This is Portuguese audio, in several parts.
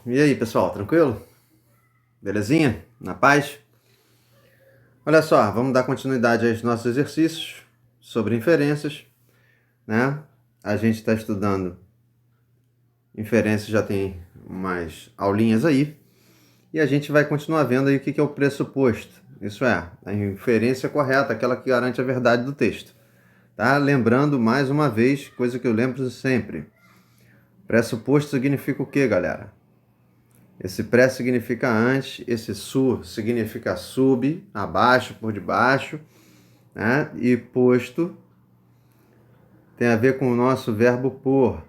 E aí, pessoal, tranquilo? Belezinha? Na paz? Olha só, vamos dar continuidade aos nossos exercícios sobre inferências, né? A gente está estudando inferências, já tem umas aulinhas aí, e a gente vai continuar vendo aí o que é o pressuposto. Isso é, a inferência correta, aquela que garante a verdade do texto. Tá? Lembrando mais uma vez, coisa que eu lembro sempre. Pressuposto significa o quê, galera? Esse pré significa antes, esse su significa sub, abaixo, por debaixo, né? E posto tem a ver com o nosso verbo pôr,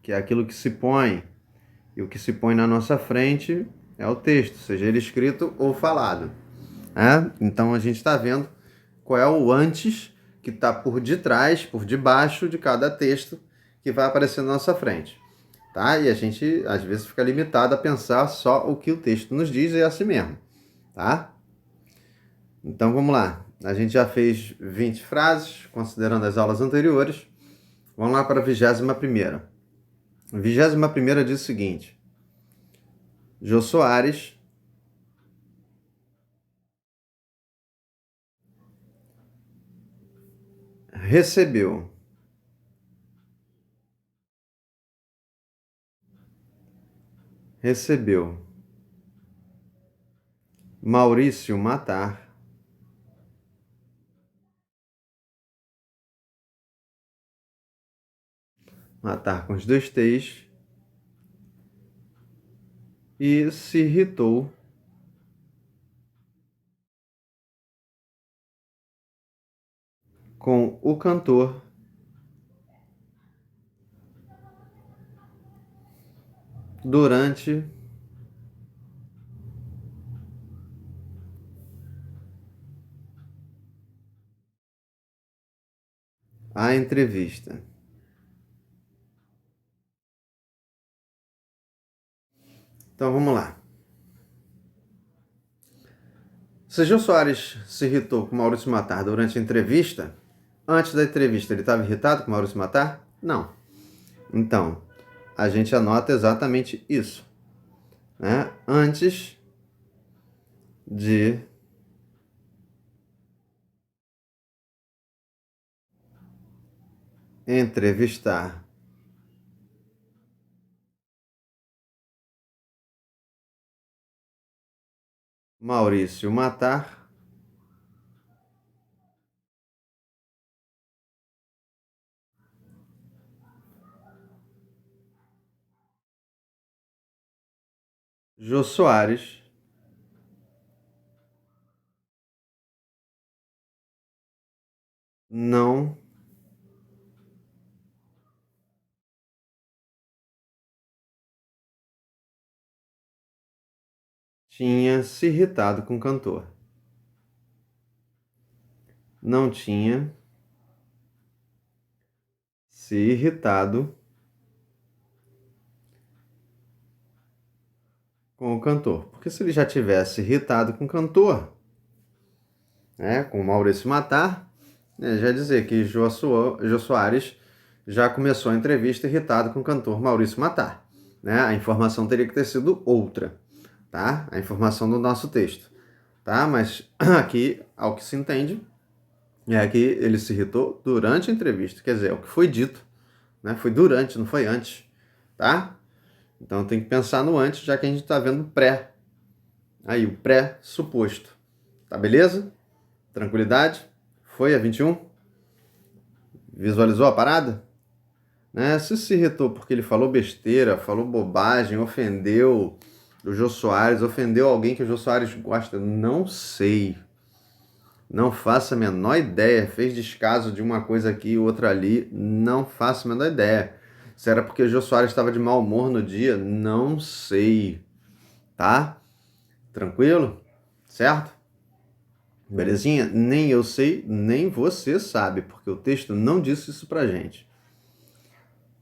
que é aquilo que se põe. E o que se põe na nossa frente é o texto, seja ele escrito ou falado. Né? Então a gente está vendo qual é o antes que está por detrás, por debaixo de cada texto que vai aparecer na nossa frente. Tá? E a gente, às vezes, fica limitado a pensar só o que o texto nos diz e é assim mesmo. Tá? Então, vamos lá. A gente já fez 20 frases, considerando as aulas anteriores. Vamos lá para a 21ª. A 21ª diz o seguinte. Jô Soares recebeu Maurício Matar com os dois T's, e se irritou com o cantor durante a entrevista. Então vamos lá. Se Jô Soares se irritou com Maurício Matar durante a entrevista, antes da entrevista ele estava irritado com Maurício Matar? Não. Então, a gente anota exatamente isso. Né? Antes de entrevistar Maurício Matar, Jô Soares não tinha se irritado com o cantor. Não tinha se irritado com o cantor. Porque se ele já tivesse irritado com o cantor, né, com o Maurício Matar, já dizer que Jô Soares já começou a entrevista irritado com o cantor Maurício Matar. Né? A informação teria que ter sido outra, tá? A informação do nosso texto. Tá? Mas aqui, ao que se entende, é que ele se irritou durante a entrevista. Quer dizer, é o que foi dito. Né? Foi durante, não foi antes. Tá? Então tem que pensar no antes, já que a gente está vendo pré. Aí, o pré-suposto. Tá beleza? Tranquilidade? Foi a 21? Visualizou a parada? Né? Se irritou porque ele falou besteira, falou bobagem, ofendeu o Jô Soares, ofendeu alguém que o Jô Soares gosta, não sei. Não faço a menor ideia. Fez descaso de uma coisa aqui e outra ali. Não faço a menor ideia. Se era porque o Jô Soares estava de mau humor no dia, não sei. Tá? Tranquilo? Certo? Belezinha? Nem eu sei, nem você sabe, porque o texto não disse isso pra gente.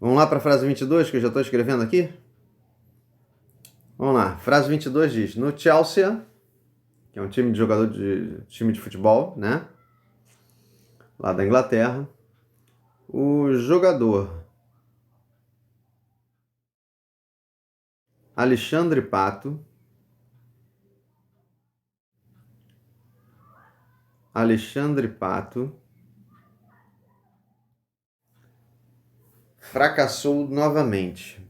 Vamos lá para a frase 22, que eu já estou escrevendo aqui? Vamos lá. Frase 22 diz: no Chelsea, que é um time de futebol, né? Lá da Inglaterra, o jogador Alexandre Pato, fracassou novamente.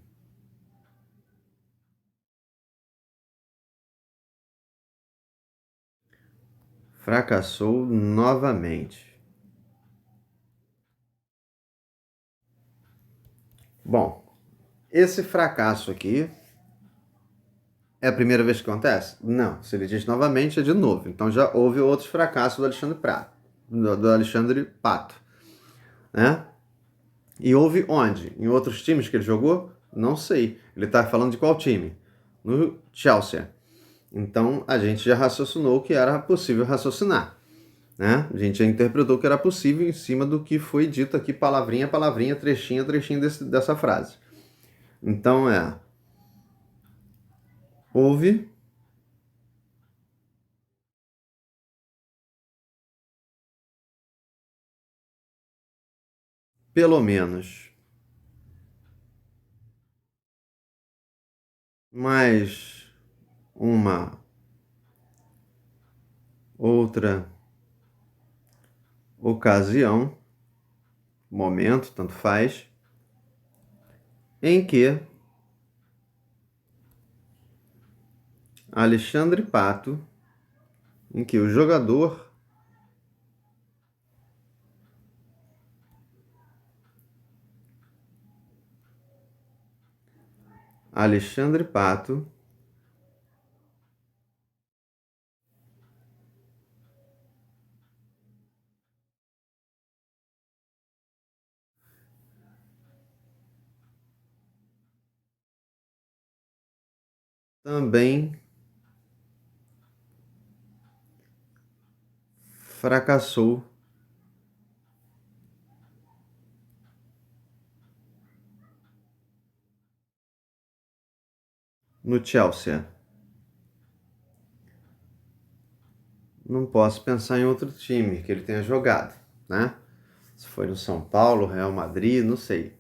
Fracassou novamente. Bom, esse fracasso aqui é a primeira vez que acontece? Não. Se ele diz novamente, é de novo. Então já houve outros fracassos do Alexandre Prato, do Alexandre Pato, né? E houve onde? Em outros times que ele jogou? Não sei. Ele está falando de qual time? No Chelsea. Então a gente já raciocinou que era possível raciocinar, né? A gente já interpretou que era possível em cima do que foi dito aqui, palavrinha, palavrinha, trechinho, trechinho dessa frase. Então houve pelo menos mais uma outra ocasião, momento, tanto faz, em que Alexandre Pato, em que o jogador Alexandre Pato também fracassou no Chelsea. Não posso pensar em outro time que ele tenha jogado, né? Se foi no São Paulo, Real Madrid, não sei,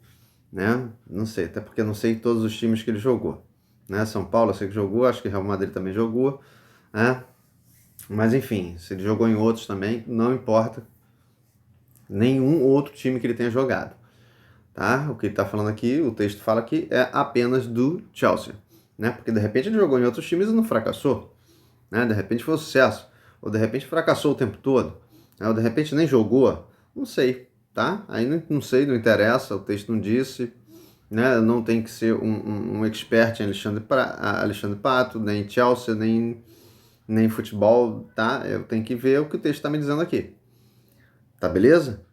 né? Não sei, até porque não sei todos os times que ele jogou, né? São Paulo eu sei que jogou, acho que Real Madrid também jogou, né? Mas enfim, se ele jogou em outros também, não importa nenhum outro time que ele tenha jogado, tá? O que ele está falando aqui, o texto fala que é apenas do Chelsea, né? Porque de repente ele jogou em outros times e não fracassou, né? De repente foi um sucesso, ou de repente fracassou o tempo todo, né? Ou de repente nem jogou, não sei, tá? Aí não sei, não interessa, o texto não disse, né? Não tem que ser um expert em Alexandre Pato, nem Chelsea, nem futebol, tá? Eu tenho que ver o que o texto está me dizendo aqui, tá beleza?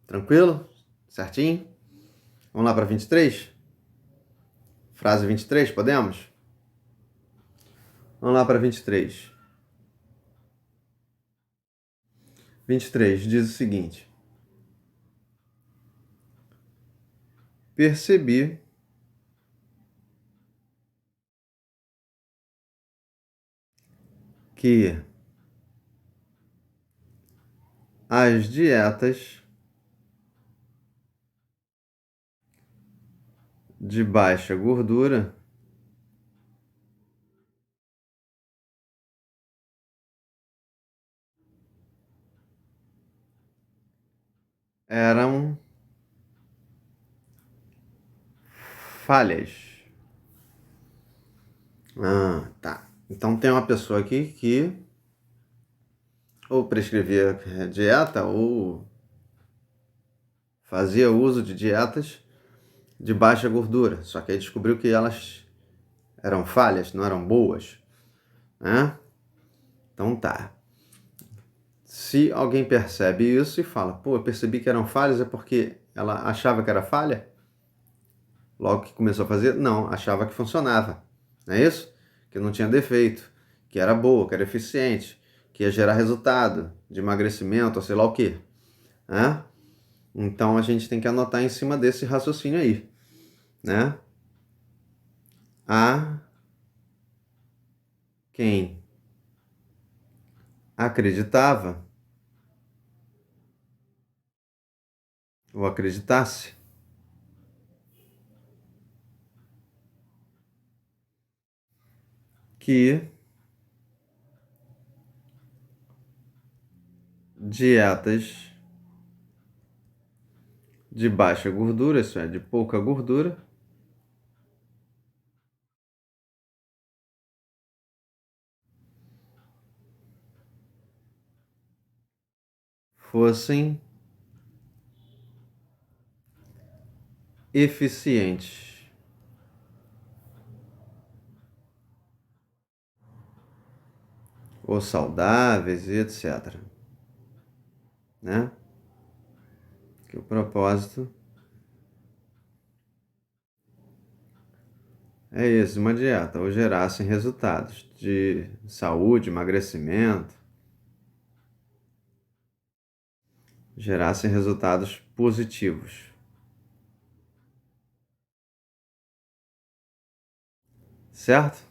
Tranquilo? Certinho? Vamos lá para 23? Frase 23, podemos? Vamos lá para 23. 23 diz o seguinte: percebi que as dietas de baixa gordura eram falhas. Ah, tá. Então tem uma pessoa aqui que ou prescrevia dieta ou fazia uso de dietas de baixa gordura. Só que aí descobriu que elas eram falhas, não eram boas, né? Então tá. Se alguém percebe isso e fala, pô, eu percebi que eram falhas, é porque ela achava que era falha? Logo que começou a fazer, não, achava que funcionava. Não é isso? Que não tinha defeito, que era boa, que era eficiente, que ia gerar resultado de emagrecimento, ou sei lá o quê. Né? Então a gente tem que anotar em cima desse raciocínio aí. Né? Há quem acreditava ou acreditasse que dietas de baixa gordura, isso é, de pouca gordura, fossem eficientes ou saudáveis e etc. Né? Que o propósito é esse, uma dieta, ou gerassem resultados de saúde, emagrecimento, gerassem resultados positivos. Certo?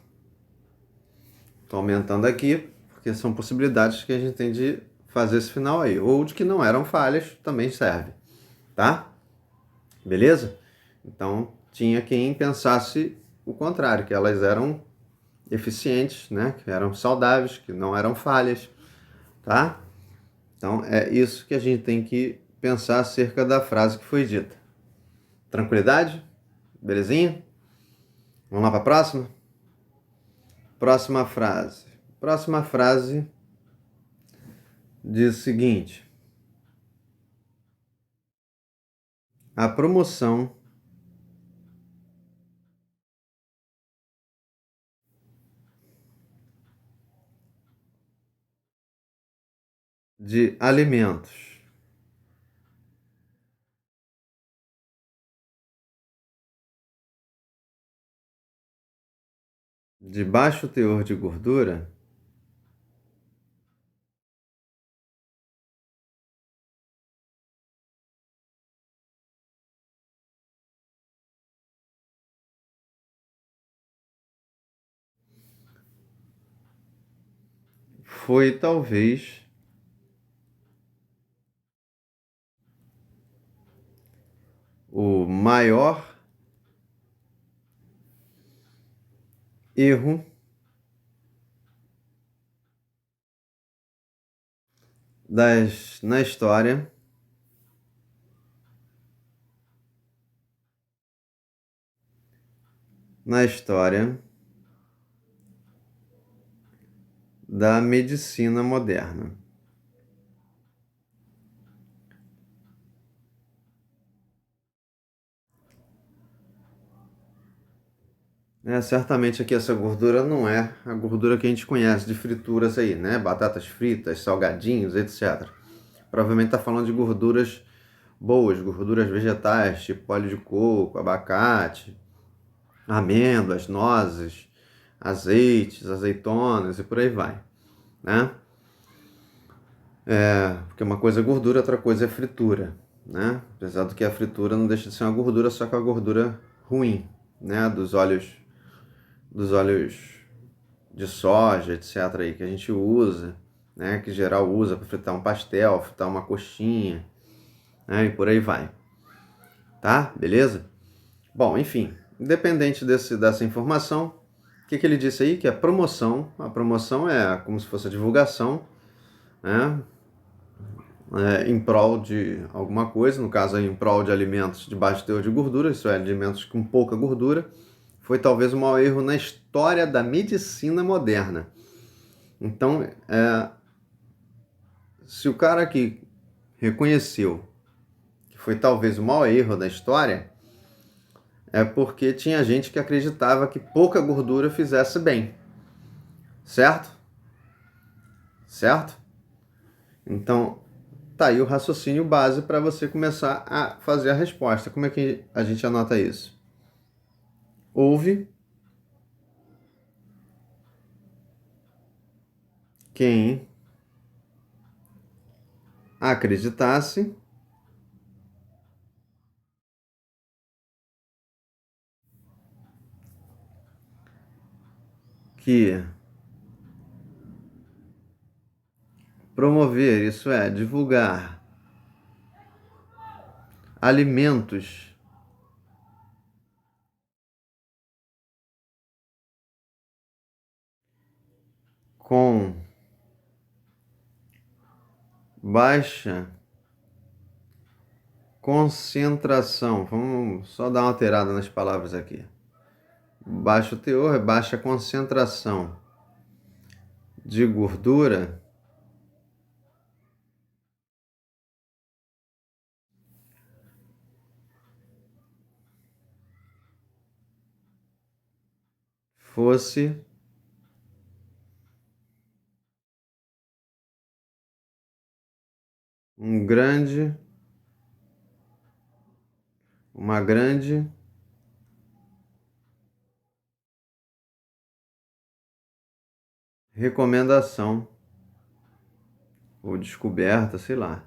Estou aumentando aqui, porque são possibilidades que a gente tem de fazer esse final aí. Ou de que não eram falhas, também serve. Tá? Beleza? Então, tinha quem pensasse o contrário, que elas eram eficientes, né? Que eram saudáveis, que não eram falhas. Tá? Então, é isso que a gente tem que pensar acerca da frase que foi dita. Tranquilidade? Belezinha? Vamos lá para a próxima? Próxima frase. Próxima frase diz o seguinte: a promoção de alimentos de baixo teor de gordura foi talvez o maior erro na história da medicina moderna. Certamente aqui essa gordura não é a gordura que a gente conhece de frituras aí, né? Batatas fritas, salgadinhos, etc. Provavelmente está falando de gorduras boas, gorduras vegetais, tipo óleo de coco, abacate, amêndoas, nozes, azeites, azeitonas e por aí vai, né? Porque uma coisa é gordura, outra coisa é fritura, né? Apesar do que a fritura não deixa de ser uma gordura, só que é uma gordura ruim, né? Dos óleos de soja, etc. aí que a gente usa, né? Que geral usa para fritar um pastel, fritar uma coxinha, né? E por aí vai, tá? Beleza? Bom, enfim, independente dessa informação, o que ele disse aí? Que a promoção é como se fosse a divulgação, né? Em prol de alguma coisa, no caso aí, em prol de alimentos de baixo teor de gordura, isso é, alimentos com pouca gordura, foi talvez o maior erro na história da medicina moderna. Então, se o cara aqui reconheceu que foi talvez o maior erro da história, é porque tinha gente que acreditava que pouca gordura fizesse bem. Certo? Certo? Então, tá aí o raciocínio base para você começar a fazer a resposta. Como é que a gente anota isso? Houve quem acreditasse que promover, isso é, divulgar alimentos com baixa concentração. Vamos só dar uma alterada nas palavras aqui. Baixo teor é baixa concentração de gordura fosse uma grande recomendação ou descoberta, sei lá,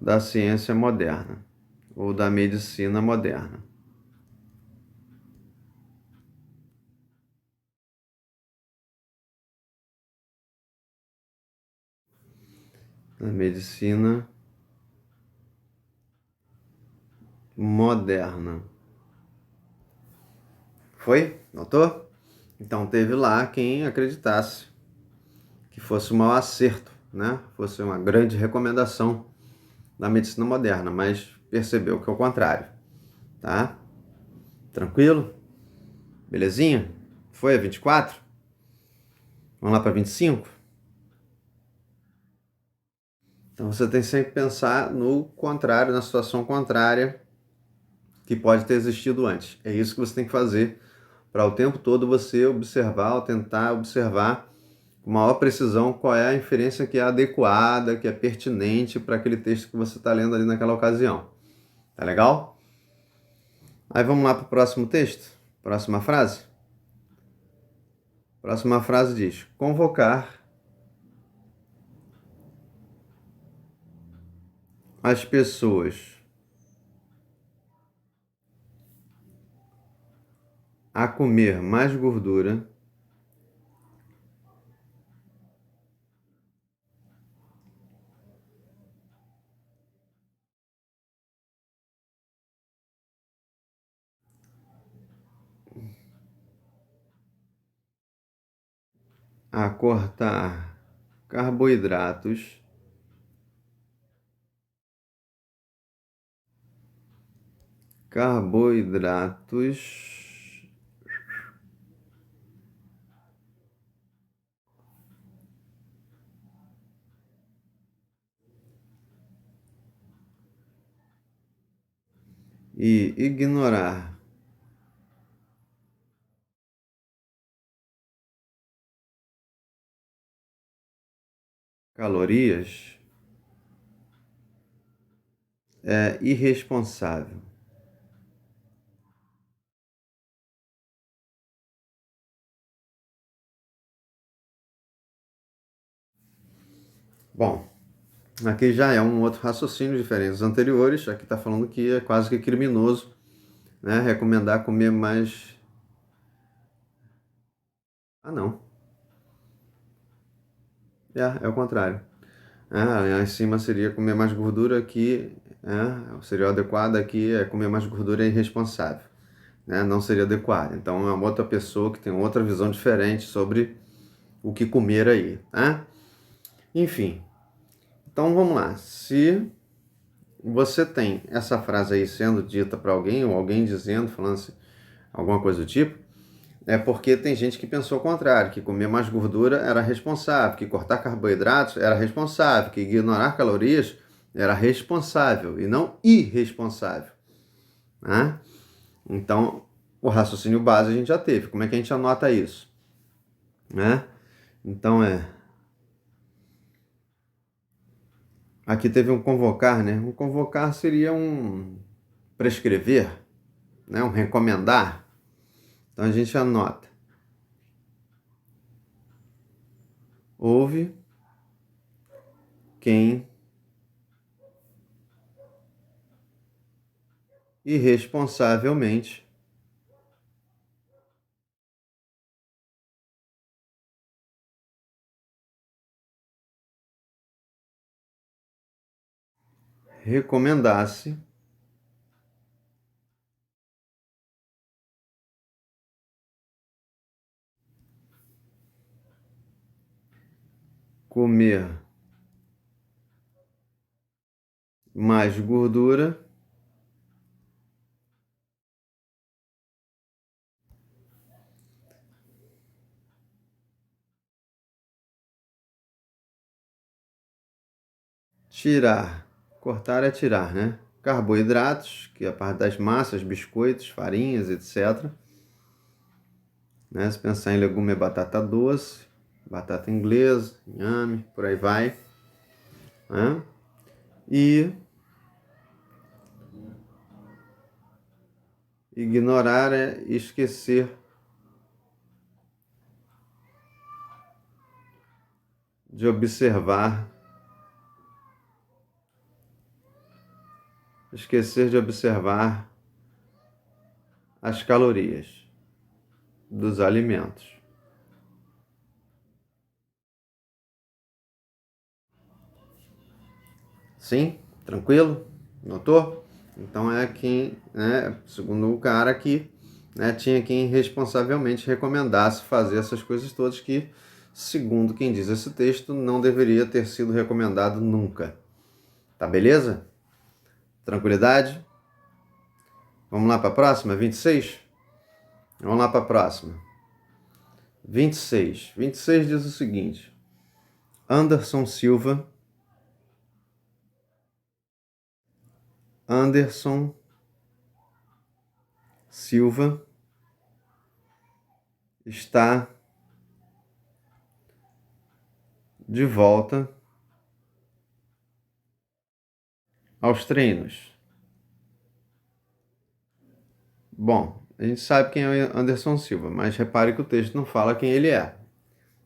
da ciência moderna ou da medicina moderna. Da medicina moderna. Foi? Notou? Então teve lá quem acreditasse que fosse um acerto, né? Fosse uma grande recomendação da medicina moderna, mas percebeu que é o contrário, tá? Tranquilo? Belezinha? Foi a 24? Vamos lá para 25? Então você tem sempre que pensar no contrário, na situação contrária que pode ter existido antes. É isso que você tem que fazer para o tempo todo você observar ou tentar observar com maior precisão qual é a inferência que é adequada, que é pertinente para aquele texto que você está lendo ali naquela ocasião. Tá legal? Aí vamos lá para o próximo texto? Próxima frase? Próxima frase diz: convocar as pessoas a comer mais gordura a cortar carboidratos carboidratos e ignorar calorias é irresponsável. Bom, aqui já é um outro raciocínio diferente dos anteriores. Aqui está falando que é quase que criminoso, né, recomendar comer mais. Ah, não. É o contrário. Em cima seria comer mais gordura que. Seria o adequado aqui é comer mais gordura é irresponsável. Né? Não seria adequado. Então é uma outra pessoa que tem outra visão diferente sobre o que comer aí. Tá? Enfim. Então vamos lá. Se você tem essa frase aí sendo dita para alguém, ou alguém dizendo, falando assim, alguma coisa do tipo, é porque tem gente que pensou o contrário, que comer mais gordura era responsável, que cortar carboidratos era responsável, que ignorar calorias era responsável e não irresponsável. Né? Então, o raciocínio base a gente já teve. Como é que a gente anota isso? Né? Então aqui teve um convocar, né? Um convocar seria um prescrever, né? Um recomendar. Então a gente anota. Houve quem irresponsavelmente recomendasse comer mais gordura tirar, cortar é tirar, né? Carboidratos, que é a parte das massas, biscoitos, farinhas, etc. Né? Se pensar em legume é batata doce, batata inglesa, inhame, por aí vai. Né? E ignorar é esquecer de observar. Esquecer de observar as calorias dos alimentos. Sim? Tranquilo? Notou? Então é quem, né, segundo o cara que, né, tinha quem responsavelmente recomendasse fazer essas coisas todas que, segundo quem diz esse texto, não deveria ter sido recomendado nunca. Tá beleza? Tranquilidade? Vamos lá para a próxima? 26? Vamos lá para a próxima. 26. 26 diz o seguinte: Anderson Silva está de volta aos treinos. Bom, a gente sabe quem é Anderson Silva, mas repare que o texto não fala quem ele é.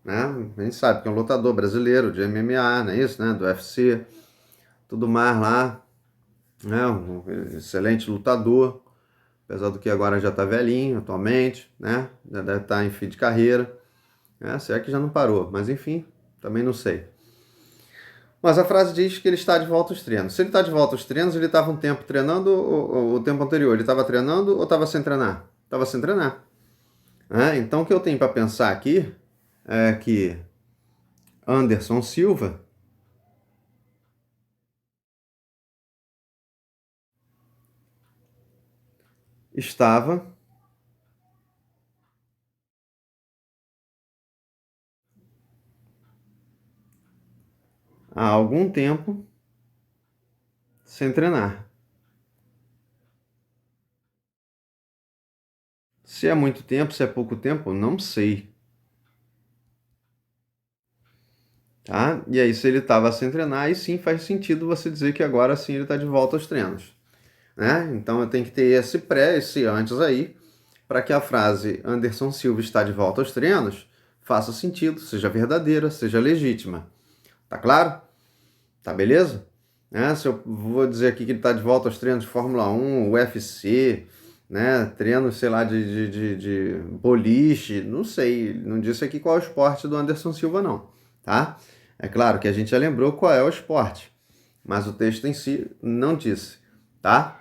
Né? A gente sabe que é um lutador brasileiro de MMA, não é isso? Né? Do UFC, tudo mais lá. Né? Um excelente lutador, apesar do que agora já está velhinho atualmente, né? Já deve estar em fim de carreira. Se é que já não parou, mas enfim, também não sei. Mas a frase diz que ele está de volta aos treinos. Se ele está de volta aos treinos, ele estava um tempo treinando ou o tempo anterior? Ele estava treinando ou estava sem treinar? Estava sem treinar. Então o que eu tenho para pensar aqui é que Anderson Silva estava há algum tempo sem treinar. Se é muito tempo, se é pouco tempo, não sei. Tá? E aí, se ele estava sem treinar, aí sim faz sentido você dizer que agora sim ele está de volta aos treinos. Né? Então eu tenho que ter esse pré, esse antes aí, para que a frase Anderson Silva está de volta aos treinos faça sentido, seja verdadeira, seja legítima. Tá claro? Tá beleza? Se eu vou dizer aqui que ele está de volta aos treinos de Fórmula 1, UFC, né? Treinos, sei lá, de boliche, não sei, não disse aqui qual é o esporte do Anderson Silva, não, tá? É claro que a gente já lembrou qual é o esporte, mas o texto em si não disse, tá?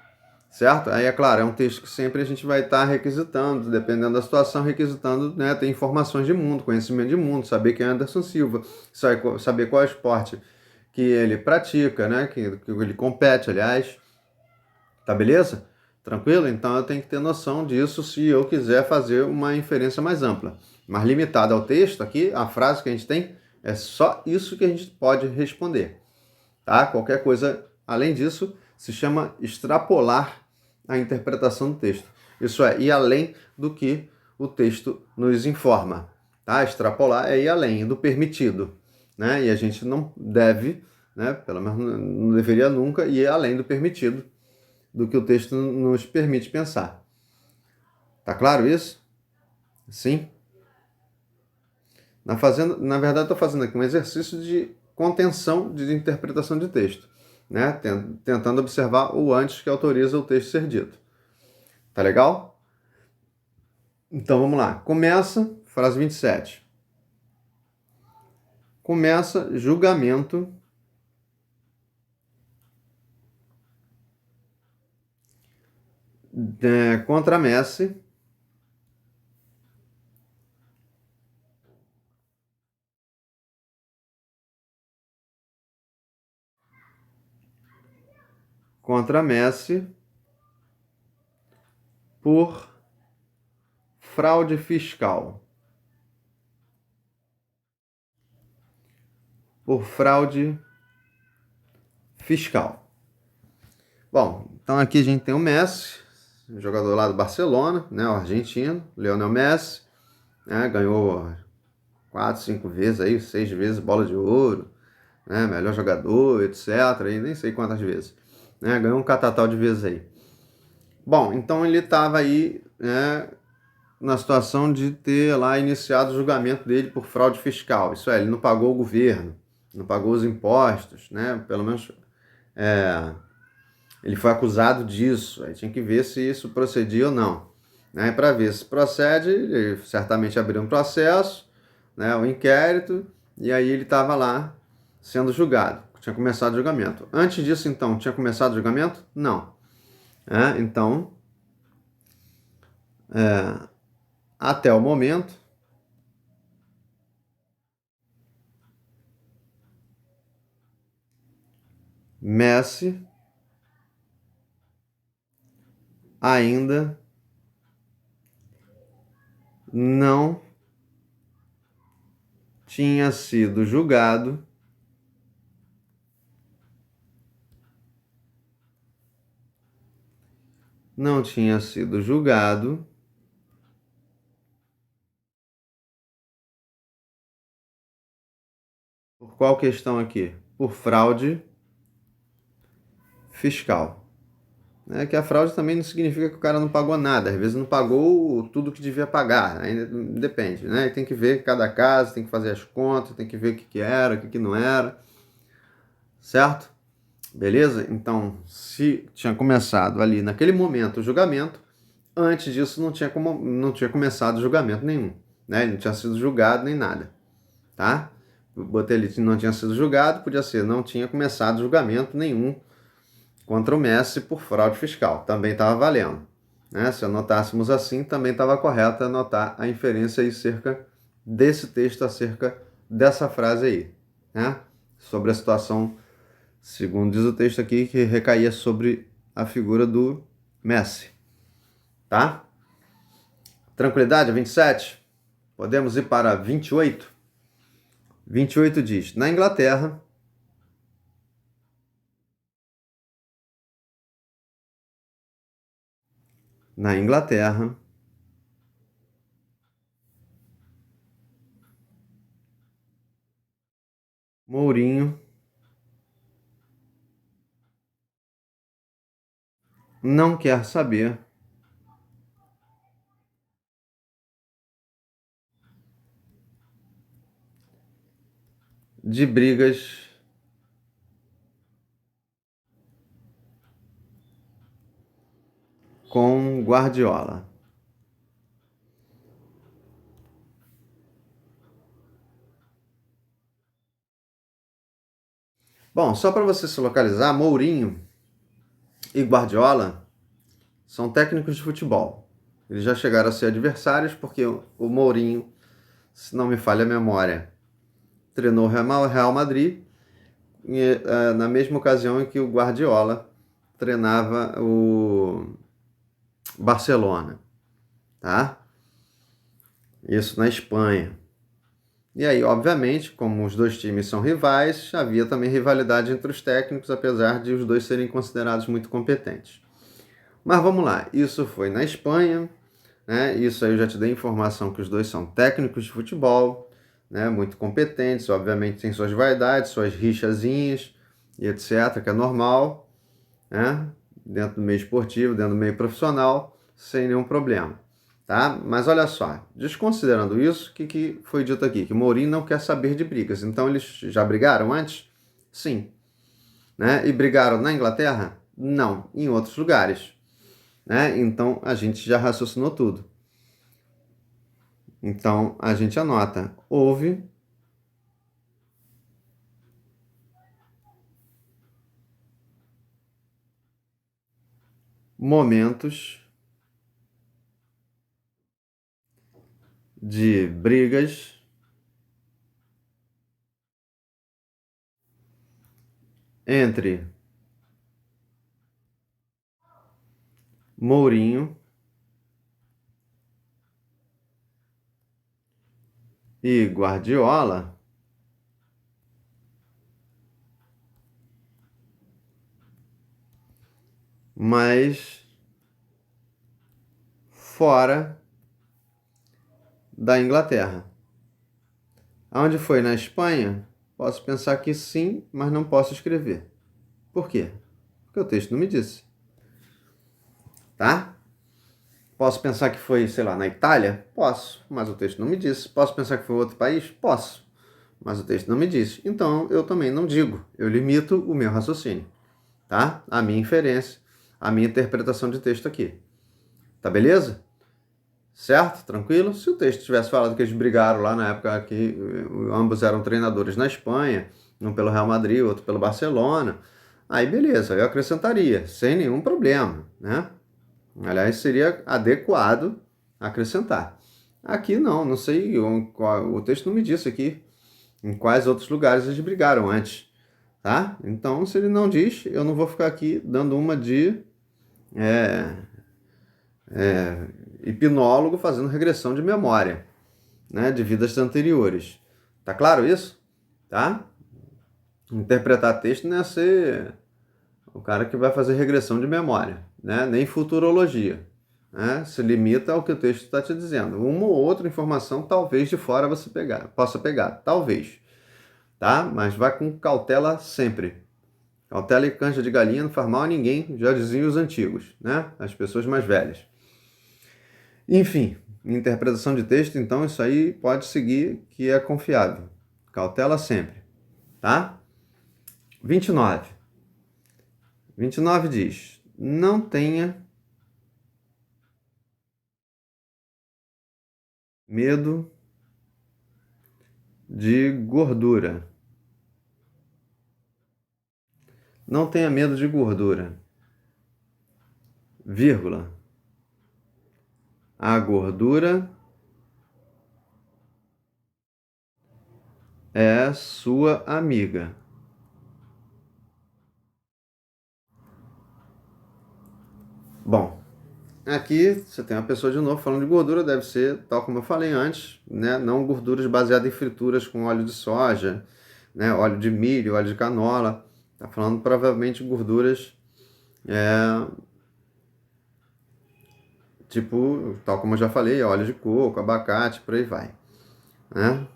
Certo? Aí é claro, é um texto que sempre a gente vai estar requisitando, dependendo da situação, requisitando, né? Ter informações de mundo, conhecimento de mundo, saber quem é Anderson Silva, saber qual é o esporte que ele pratica, né? Que ele compete, aliás. Tá beleza? Tranquilo? Então eu tenho que ter noção disso se eu quiser fazer uma inferência mais ampla. Mas limitada ao texto aqui, a frase que a gente tem, é só isso que a gente pode responder. Tá? Qualquer coisa além disso se chama extrapolar a interpretação do texto. Isso é, ir além do que o texto nos informa. Tá? Extrapolar é ir além do permitido. Né? E a gente não deve, né? Pelo menos não deveria nunca ir além do permitido, do que o texto nos permite pensar. Tá claro isso? Sim? Na verdade, estou fazendo aqui um exercício de contenção de interpretação de texto, né? Tentando observar o antes que autoriza o texto ser dito. Tá legal? Então vamos lá. Começa, frase 27. Começa julgamento contra Messi contra Messi por fraude fiscal. Por fraude fiscal. Bom, então aqui a gente tem o Messi, jogador lá do Barcelona, né, o argentino, Lionel Messi, né, ganhou 4, 5 vezes aí, 6 vezes bola de ouro, né, melhor jogador, etc, aí, nem sei quantas vezes, né, ganhou um catatal de vezes aí. Bom, então ele estava aí, né, na situação de ter lá iniciado o julgamento dele por fraude fiscal, isso é, ele não pagou o governo, não pagou os impostos, né, pelo menos ele foi acusado disso, aí tinha que ver se isso procedia ou não. Né? Para ver se procede, ele certamente abriu um processo, né, um inquérito, e aí ele estava lá sendo julgado. Tinha começado o julgamento. Antes disso, então, tinha começado o julgamento? Não. Então, até o momento, Messi ainda não tinha sido julgado por qual questão aqui? Por fraude fiscal. Que a fraude também não significa que o cara não pagou nada, às vezes não pagou tudo que devia pagar, ainda depende, né? Tem que ver cada caso, tem que fazer as contas, tem que ver o que era, o que não era, certo? Beleza? Então, se tinha começado ali naquele momento o julgamento, antes disso não tinha começado julgamento nenhum, né? Ele não tinha sido julgado nem nada, tá? Eu botei ali que não tinha sido julgado, podia ser não tinha começado julgamento nenhum contra o Messi por fraude fiscal. Também estava valendo. Né? Se anotássemos assim, também estava correto anotar a inferência aí acerca desse texto, acerca dessa frase aí. Né? Sobre a situação, segundo diz o texto aqui, que recaía sobre a figura do Messi. Tá? Tranquilidade, 27? Podemos ir para 28? 28 diz, na Inglaterra, Mourinho não quer saber de brigas com Guardiola. Bom, só para você se localizar, Mourinho e Guardiola são técnicos de futebol. Eles já chegaram a ser adversários porque o Mourinho, se não me falha a memória, treinou o Real Madrid na mesma ocasião em que o Guardiola treinava o Barcelona, tá? Isso na Espanha. E aí, obviamente, como os dois times são rivais, havia também rivalidade entre os técnicos, apesar de os dois serem considerados muito competentes. Mas vamos lá, isso foi na Espanha, né? Isso aí eu já te dei informação que os dois são técnicos de futebol, né? Muito competentes, obviamente tem suas vaidades, suas rixazinhas e etc, que é normal, né? Dentro do meio esportivo, dentro do meio profissional, sem nenhum problema. Tá? Mas olha só, desconsiderando isso, o que foi dito aqui? Que o Mourinho não quer saber de brigas. Então eles já brigaram antes? Sim. Né? E brigaram na Inglaterra? Não, em outros lugares. Né? Então a gente já raciocinou tudo. Então a gente anota. Houve momentos de brigas entre Mourinho e Guardiola mas fora da Inglaterra. Aonde foi? Na Espanha? Posso pensar que sim, mas não posso escrever. Por quê? Porque o texto não me disse. Tá? Posso pensar que foi, sei lá, na Itália? Posso, mas o texto não me disse. Posso pensar que foi outro país? Posso, mas o texto não me disse. Então eu também não digo. Eu limito o meu raciocínio. Tá? A minha inferência, a minha interpretação de texto aqui. Tá beleza? Certo? Tranquilo? Se o texto tivesse falado que eles brigaram lá na época que ambos eram treinadores na Espanha, um pelo Real Madrid, outro pelo Barcelona, aí beleza, eu acrescentaria, sem nenhum problema, né? Aliás, seria adequado acrescentar. Aqui não sei, o texto não me disse aqui em quais outros lugares eles brigaram antes, tá? Então, se ele não diz, eu não vou ficar aqui dando uma de hipnólogo fazendo regressão de memória, né, de vidas anteriores. Tá claro isso? Tá? Interpretar texto não é ser o cara que vai fazer regressão de memória, né? Nem futurologia. Né? Se limita ao que o texto está te dizendo. Uma ou outra informação, talvez de fora você possa pegar, talvez. Tá? Mas vai com cautela sempre. Cautela e canja de galinha não faz mal a ninguém, já diziam os antigos, né? As pessoas mais velhas. Enfim, interpretação de texto, então isso aí pode seguir que é confiável. Cautela sempre, tá? 29. 29 diz: não tenha medo de gordura. Não tenha medo de gordura. Vírgula. A gordura é sua amiga. Bom, aqui você tem uma pessoa de novo falando de gordura, deve ser, tal como eu falei antes, né? Não gorduras baseadas em frituras com óleo de soja, né? Óleo de milho, óleo de canola. Está falando provavelmente gorduras tipo, tal como eu já falei, óleo de coco, abacate, por aí vai. Né?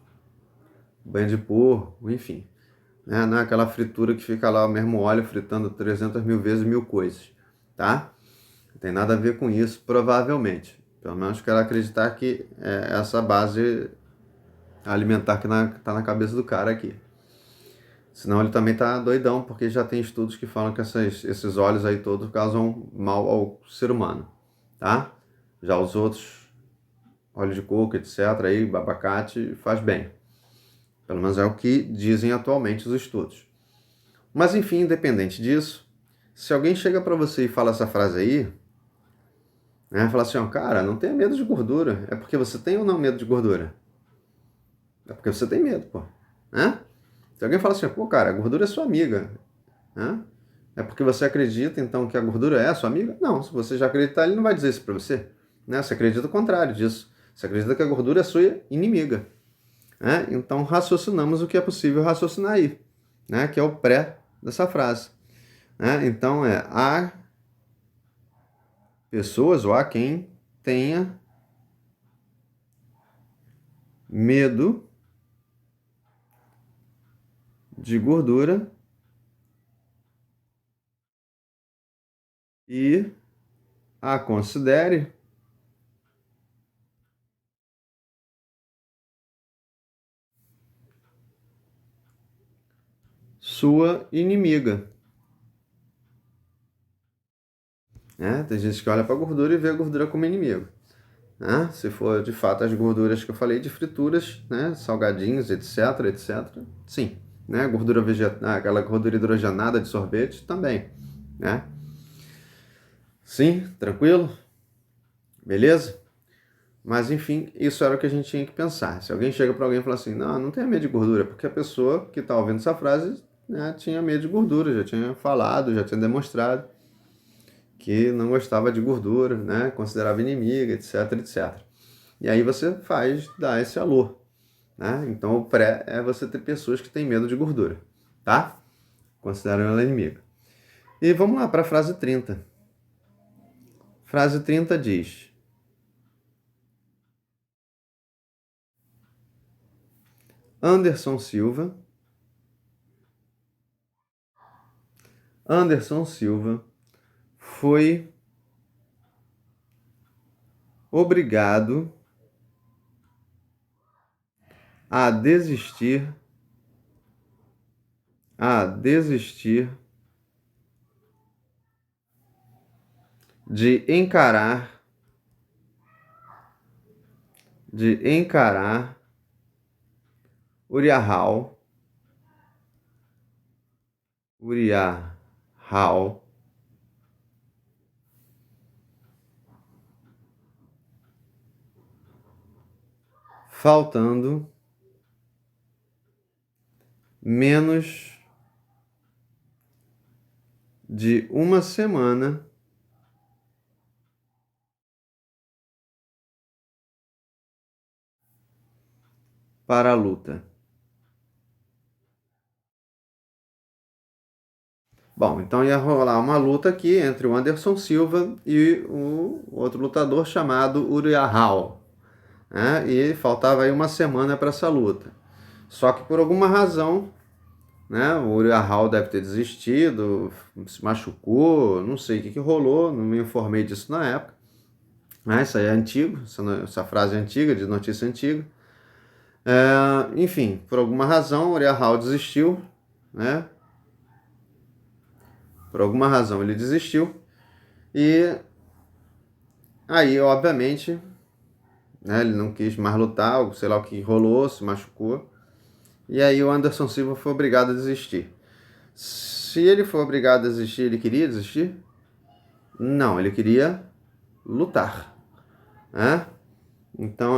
Banho de porco, enfim. Né? Não é aquela fritura que fica lá o mesmo óleo fritando 300 mil vezes mil coisas. Tá? Não tem nada a ver com isso, provavelmente. Pelo menos quero acreditar que é essa base alimentar que tá na cabeça do cara aqui. Senão ele também tá doidão, porque já tem estudos que falam que esses óleos aí todos causam mal ao ser humano, tá? Já os outros, óleo de coco, etc, aí, abacate, faz bem. Pelo menos é o que dizem atualmente os estudos. Mas enfim, independente disso, se alguém chega para você e fala essa frase aí, né, fala assim, ó, cara, não tenha medo de gordura. É porque você tem ou não medo de gordura? É porque você tem medo, pô. Né? Se alguém fala assim, pô, cara, a gordura é sua amiga. Né? É porque você acredita, então, que a gordura é a sua amiga? Não, se você já acreditar, ele não vai dizer isso para você. Né? Você acredita o contrário disso. Você acredita que a gordura é sua inimiga. Né? Então, raciocinamos o que é possível raciocinar aí. Né? Que é o pré dessa frase. Né? Então, há pessoas ou há quem tenha medo de gordura e a considere sua inimiga. Né? Tem gente que olha para a gordura e vê a gordura como inimigo. Né? Se for de fato as gorduras que eu falei de frituras, né? Salgadinhos, etc, etc. Sim. Né? Gordura vegetal, aquela gordura hidrogenada de sorvete também. Né? Sim, tranquilo? Beleza? Mas enfim, isso era o que a gente tinha que pensar. Se alguém chega para alguém e fala assim, não tenha medo de gordura, porque a pessoa que está ouvindo essa frase, né, tinha medo de gordura, já tinha falado, já tinha demonstrado. que não gostava de gordura, né? Considerava inimiga, etc, etc. E aí você dá esse alô, né? Então o pré é você ter pessoas que têm medo de gordura, tá? Consideram ela inimiga. E vamos lá para a frase 30. Frase 30 diz: Anderson Silva foi obrigado a desistir de encarar Uriah Hall faltando menos de uma semana para a luta. Bom, então ia rolar uma luta aqui entre o Anderson Silva e o outro lutador chamado Uriah Hall, né? E faltava aí uma semana para essa luta. Só que por alguma razão, né, o Uriah Hall deve ter desistido, se machucou, não sei o que rolou, não me informei disso na época. Isso aí é antigo, essa frase é antiga, de notícia antiga. Enfim, por alguma razão, o Uriah Hall desistiu, né? Por alguma razão ele desistiu. E aí, obviamente, né, ele não quis mais lutar, sei lá o que rolou, se machucou. E aí o Anderson Silva foi obrigado a desistir. Se ele foi obrigado a desistir, ele queria desistir? Não, ele queria lutar, né? Então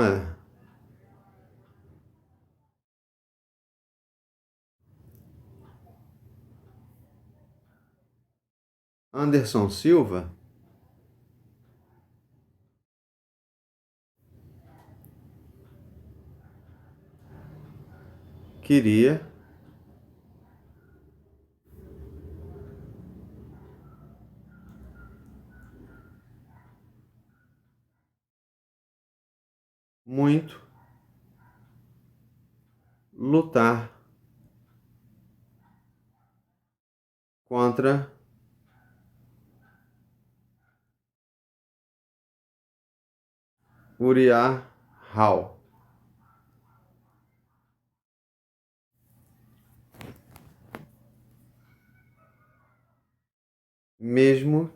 Anderson Silva queria muito lutar contra Uriah Hall. Mesmo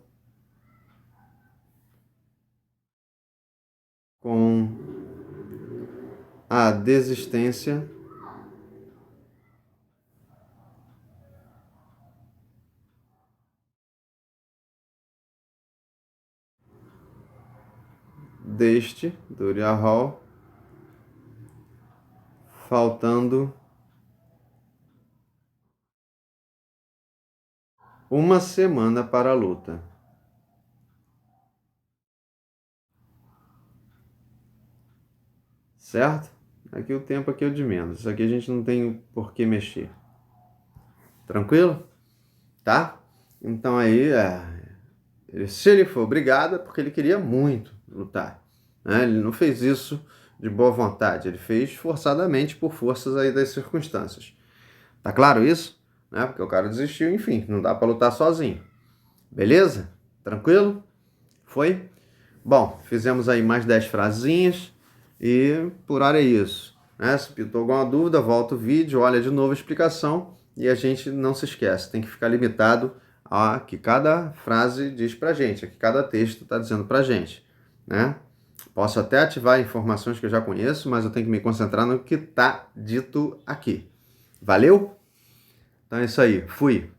com a desistência do Uriah Hall, faltando uma semana para a luta. Certo? Aqui o tempo aqui é o de menos. Isso aqui a gente não tem por que mexer. Tranquilo? Tá? Então aí, se ele for obrigado, é porque ele queria muito lutar, né? Ele não fez isso de boa vontade, ele fez forçadamente por forças aí das circunstâncias. Tá claro isso? Né? Porque o cara desistiu, enfim, não dá para lutar sozinho. Beleza? Tranquilo? Foi? Bom, fizemos aí mais 10 frasinhas e por hora é isso, né? Se pintou alguma dúvida, volta o vídeo, olha de novo a explicação e a gente não se esquece, tem que ficar limitado a que cada frase diz pra gente, a que cada texto está dizendo pra gente, né? Posso até ativar informações que eu já conheço, mas eu tenho que me concentrar no que está dito aqui. Valeu? Então é isso aí, fui!